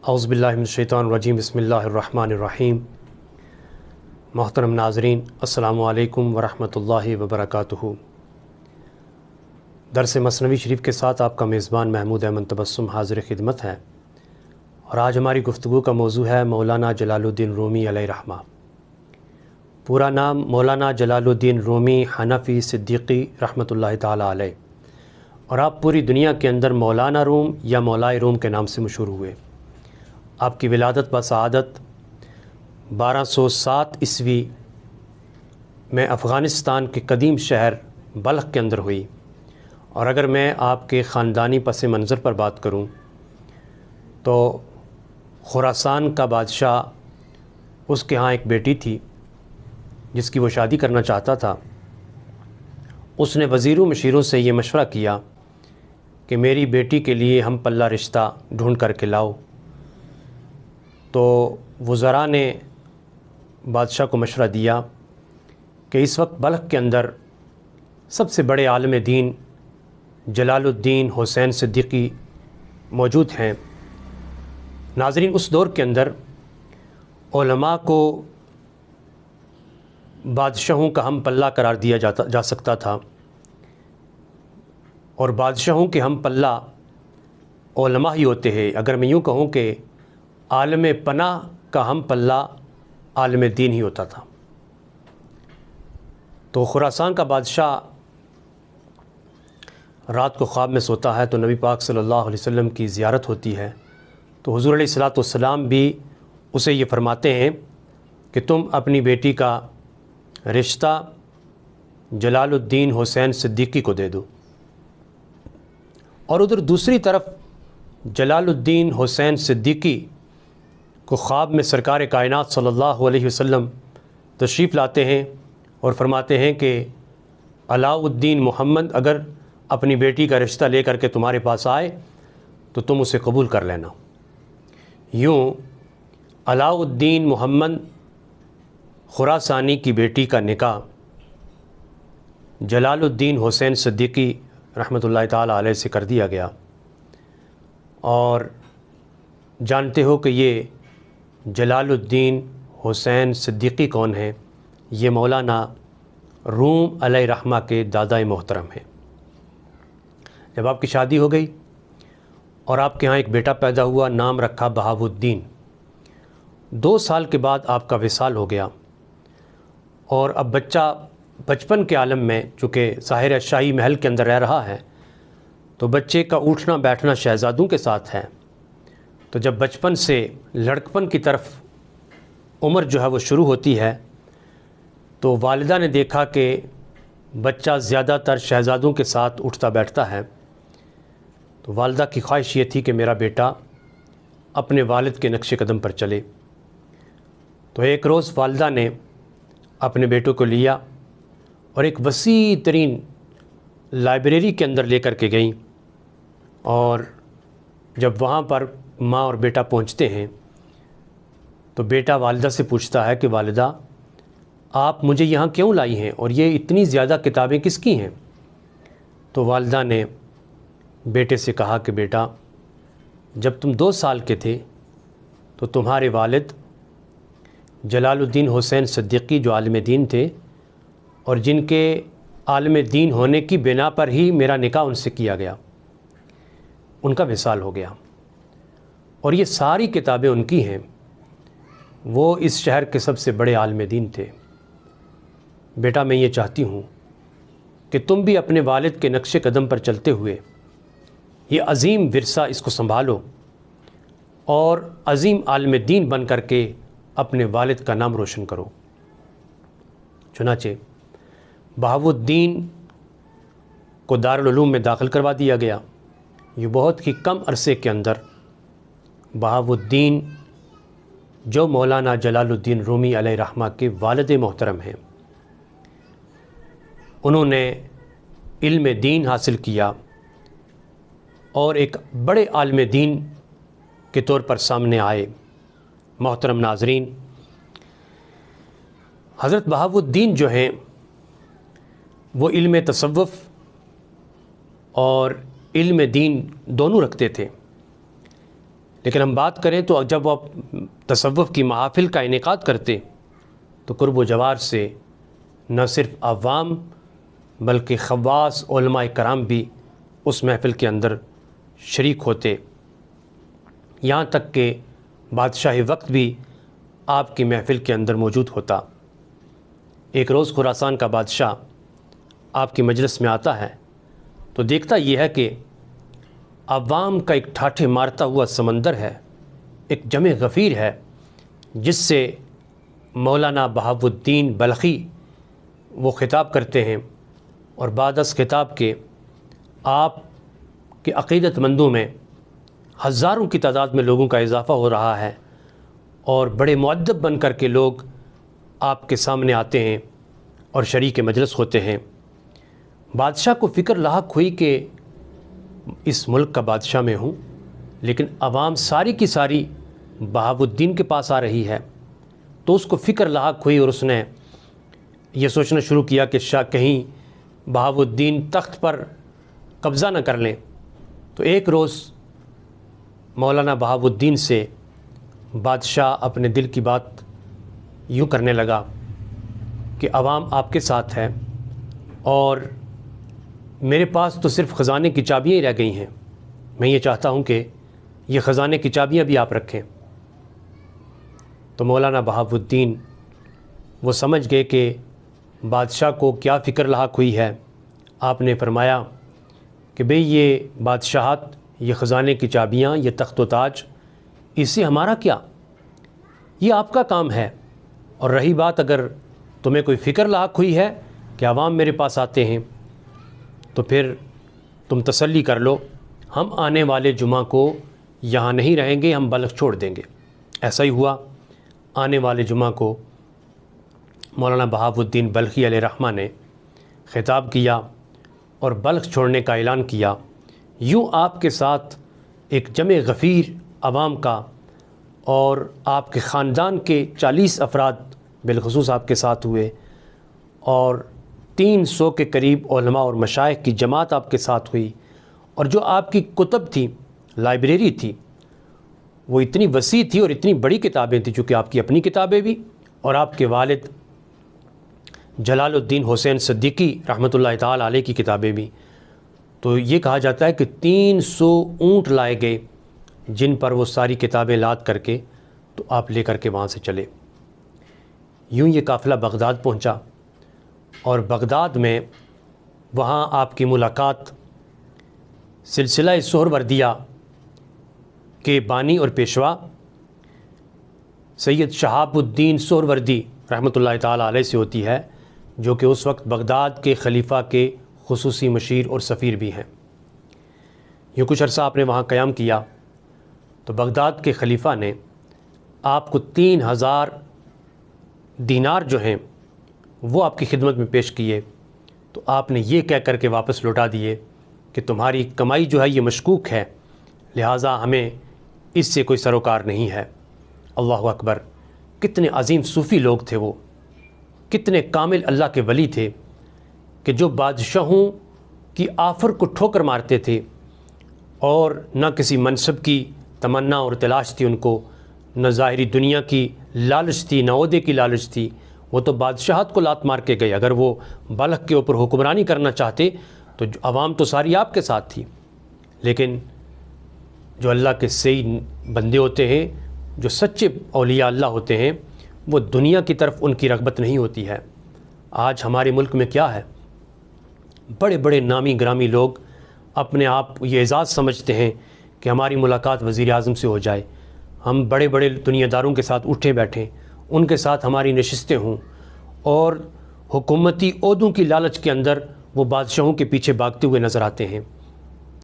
اعوذ باللہ من الشیطان الرجیم بسم اللہ الرحمن الرحیم۔ محترم ناظرین، السلام علیکم ورحمۃ اللہ وبرکاتہ۔ درس مثنوی شریف کے ساتھ آپ کا میزبان محمود احمد تبسم حاضر خدمت ہے، اور آج ہماری گفتگو کا موضوع ہے مولانا جلال الدین رومی علیہ رحمہ۔ پورا نام مولانا جلال الدین رومی حنفی صدیقی رحمۃ اللہ تعالی علیہ، اور آپ پوری دنیا کے اندر مولانا روم یا مولائے روم کے نام سے مشہور ہوئے۔ آپ کی ولادت بسعادت 1207 عیسوی میں افغانستان کے قدیم شہر بلخ کے اندر ہوئی، اور اگر میں آپ کے خاندانی پس منظر پر بات کروں تو خراسان کا بادشاہ، اس کے ہاں ایک بیٹی تھی جس کی وہ شادی کرنا چاہتا تھا۔ اس نے وزیروں مشیروں سے یہ مشورہ کیا کہ میری بیٹی کے لیے ہم پلہ رشتہ ڈھونڈ کر کے لاؤ۔ تو وزراء نے بادشاہ کو مشورہ دیا کہ اس وقت بلخ کے اندر سب سے بڑے عالم دین جلال الدین حسین صدیقی موجود ہیں۔ ناظرین، اس دور کے اندر علماء کو بادشاہوں کا ہم پلہ قرار دیا جا سکتا تھا، اور بادشاہوں کے ہم پلہ علماء ہی ہوتے ہیں۔ اگر میں یوں کہوں کہ عالم پناہ کا ہم پلہ عالم دین ہی ہوتا تھا۔ تو خراسان کا بادشاہ رات کو خواب میں سوتا ہے تو نبی پاک صلی اللہ علیہ وسلم کی زیارت ہوتی ہے، تو حضور علیہ الصلوۃ والسلام بھی اسے یہ فرماتے ہیں کہ تم اپنی بیٹی کا رشتہ جلال الدین حسین صدیقی کو دے دو۔ اور ادھر دوسری طرف جلال الدین حسین صدیقی کو خواب میں سرکار کائنات صلی اللہ علیہ وسلم تشریف لاتے ہیں اور فرماتے ہیں کہ علاء الدین محمد اگر اپنی بیٹی کا رشتہ لے کر کے تمہارے پاس آئے تو تم اسے قبول کر لینا۔ یوں علاء الدین محمد خراسانی کی بیٹی کا نکاح جلال الدین حسین صدیقی رحمۃ اللہ تعالی علیہ سے کر دیا گیا۔ اور جانتے ہو کہ یہ جلال الدین حسین صدیقی کون ہیں؟ یہ مولانا روم علیہ رحمہ کے دادائے محترم ہیں۔ جب آپ کی شادی ہو گئی اور آپ کے ہاں ایک بیٹا پیدا ہوا، نام رکھا بہاؤالدین۔ 2 سال کے بعد آپ کا وصال ہو گیا، اور اب بچہ بچپن کے عالم میں چونکہ ظاہر شاہی محل کے اندر رہ رہا ہے، تو بچے کا اٹھنا بیٹھنا شہزادوں کے ساتھ ہے۔ تو جب بچپن سے لڑکپن کی طرف عمر جو ہے وہ شروع ہوتی ہے، تو والدہ نے دیکھا کہ بچہ زیادہ تر شہزادوں کے ساتھ اٹھتا بیٹھتا ہے، تو والدہ کی خواہش یہ تھی کہ میرا بیٹا اپنے والد کے نقش قدم پر چلے۔ تو ایک روز والدہ نے اپنے بیٹوں کو لیا اور ایک وسیع ترین لائبریری کے اندر لے کر کے گئیں، اور جب وہاں پر ماں اور بیٹا پہنچتے ہیں تو بیٹا والدہ سے پوچھتا ہے کہ والدہ، آپ مجھے یہاں کیوں لائی ہیں، اور یہ اتنی زیادہ کتابیں کس کی ہیں؟ تو والدہ نے بیٹے سے کہا کہ بیٹا، جب تم 2 سال کے تھے تو تمہارے والد جلال الدین حسین صدیقی جو عالم دین تھے، اور جن کے عالم دین ہونے کی بنا پر ہی میرا نکاح ان سے کیا گیا، ان کا وصال ہو گیا، اور یہ ساری کتابیں ان کی ہیں۔ وہ اس شہر کے سب سے بڑے عالم دین تھے۔ بیٹا، میں یہ چاہتی ہوں کہ تم بھی اپنے والد کے نقش قدم پر چلتے ہوئے یہ عظیم ورثہ اس کو سنبھالو، اور عظیم عالم دین بن کر کے اپنے والد کا نام روشن کرو۔ چنانچہ بہاؤالدین کو دارالعلوم میں داخل کروا دیا گیا۔ یہ بہت ہی کم عرصے کے اندر بہاؤالدین جو مولانا جلال الدین رومی علیہ رحمہ کے والد محترم ہیں، انہوں نے علم دین حاصل کیا اور ایک بڑے عالم دین کے طور پر سامنے آئے۔ محترم ناظرین، حضرت بہاؤالدین جو ہیں وہ علم تصوف اور علم دین دونوں رکھتے تھے، لیکن ہم بات کریں تو جب وہ تصوف کی محافل کا انعقاد کرتے تو قرب و جوار سے نہ صرف عوام بلکہ خواص علماء کرام بھی اس محفل کے اندر شریک ہوتے، یہاں تک کہ بادشاہ وقت بھی آپ کی محفل کے اندر موجود ہوتا۔ ایک روز خراسان کا بادشاہ آپ کی مجلس میں آتا ہے تو دیکھتا یہ ہے کہ عوام کا ایک ٹھاٹھے مارتا ہوا سمندر ہے، ایک جمع غفیر ہے، جس سے مولانا بہاؤالدین بلخی وہ خطاب کرتے ہیں، اور بعد از خطاب کے آپ کے عقیدت مندوں میں ہزاروں کی تعداد میں لوگوں کا اضافہ ہو رہا ہے، اور بڑے مؤدب بن کر کے لوگ آپ کے سامنے آتے ہیں اور شریک مجلس ہوتے ہیں۔ بادشاہ کو فکر لاحق ہوئی کہ اس ملک کا بادشاہ میں ہوں، لیکن عوام ساری کی ساری بہاؤالدین کے پاس آ رہی ہے، تو اس کو فکر لاحق ہوئی اور اس نے یہ سوچنا شروع کیا کہ کہیں بہاؤالدین تخت پر قبضہ نہ کر لیں۔ تو ایک روز مولانا بہاؤالدین سے بادشاہ اپنے دل کی بات یوں کرنے لگا کہ عوام آپ کے ساتھ ہے اور میرے پاس تو صرف خزانے کی چابیاں ہی رہ گئی ہیں، میں یہ چاہتا ہوں کہ یہ خزانے کی چابیاں بھی آپ رکھیں۔ تو مولانا بہاؤالدین وہ سمجھ گئے کہ بادشاہ کو کیا فکر لاحق ہوئی ہے۔ آپ نے فرمایا کہ بھئی یہ بادشاہت، یہ خزانے کی چابیاں، یہ تخت و تاج، اس سے ہمارا کیا، یہ آپ کا کام ہے، اور رہی بات اگر تمہیں کوئی فکر لاحق ہوئی ہے کہ عوام میرے پاس آتے ہیں تو پھر تم تسلی کر لو، ہم آنے والے جمعہ کو یہاں نہیں رہیں گے، ہم بلخ چھوڑ دیں گے۔ ایسا ہی ہوا، آنے والے جمعہ کو مولانا بہاؤالدین بلخی علیہ رحمہ نے خطاب کیا اور بلخ چھوڑنے کا اعلان کیا۔ یوں آپ کے ساتھ ایک جمع غفیر عوام کا اور آپ کے خاندان کے 40 افراد بالخصوص آپ کے ساتھ ہوئے، اور 300 کے قریب علماء اور مشائخ کی جماعت آپ کے ساتھ ہوئی، اور جو آپ کی کتب تھی، لائبریری تھی، وہ اتنی وسیع تھی اور اتنی بڑی کتابیں تھیں، چونکہ آپ کی اپنی کتابیں بھی اور آپ کے والد جلال الدین حسین صدیقی رحمۃ اللہ تعالی علیہ کی کتابیں بھی۔ تو یہ کہا جاتا ہے کہ 300 اونٹ لائے گئے جن پر وہ ساری کتابیں لاد کر کے تو آپ لے کر کے وہاں سے چلے۔ یوں یہ قافلہ بغداد پہنچا، اور بغداد میں وہاں آپ کی ملاقات سلسلہ سہروردیہ کے بانی اور پیشوا سید شہاب الدین سہروردی رحمۃ اللہ تعالی علیہ سے ہوتی ہے، جو کہ اس وقت بغداد کے خلیفہ کے خصوصی مشیر اور سفیر بھی ہیں۔ یوں کچھ عرصہ آپ نے وہاں قیام کیا تو بغداد کے خلیفہ نے آپ کو 3000 دینار جو ہیں وہ آپ کی خدمت میں پیش کیے، تو آپ نے یہ کہہ کر کے واپس لوٹا دیے کہ تمہاری کمائی جو ہے یہ مشکوک ہے، لہٰذا ہمیں اس سے کوئی سروکار نہیں ہے۔ اللہ اکبر! کتنے عظیم صوفی لوگ تھے وہ، کتنے کامل اللہ کے ولی تھے کہ جو بادشاہوں کی آفر کو ٹھوکر مارتے تھے، اور نہ کسی منصب کی تمنا اور تلاش تھی ان کو، نہ ظاہری دنیا کی لالچ تھی، نہ عہدے کی لالچ تھی، وہ تو بادشاہت کو لات مار کے گئے۔ اگر وہ بلخ کے اوپر حکمرانی کرنا چاہتے تو عوام تو ساری آپ کے ساتھ تھی، لیکن جو اللہ کے صحیح بندے ہوتے ہیں، جو سچے اولیاء اللہ ہوتے ہیں، وہ دنیا کی طرف ان کی رغبت نہیں ہوتی ہے۔ آج ہمارے ملک میں کیا ہے، بڑے بڑے نامی گرامی لوگ اپنے آپ یہ اعزاز سمجھتے ہیں کہ ہماری ملاقات وزیر اعظم سے ہو جائے، ہم بڑے بڑے دنیا داروں کے ساتھ اٹھے بیٹھیں، ان کے ساتھ ہماری نشستیں ہوں، اور حکومتی عہدوں کی لالچ کے اندر وہ بادشاہوں کے پیچھے بھاگتے ہوئے نظر آتے ہیں۔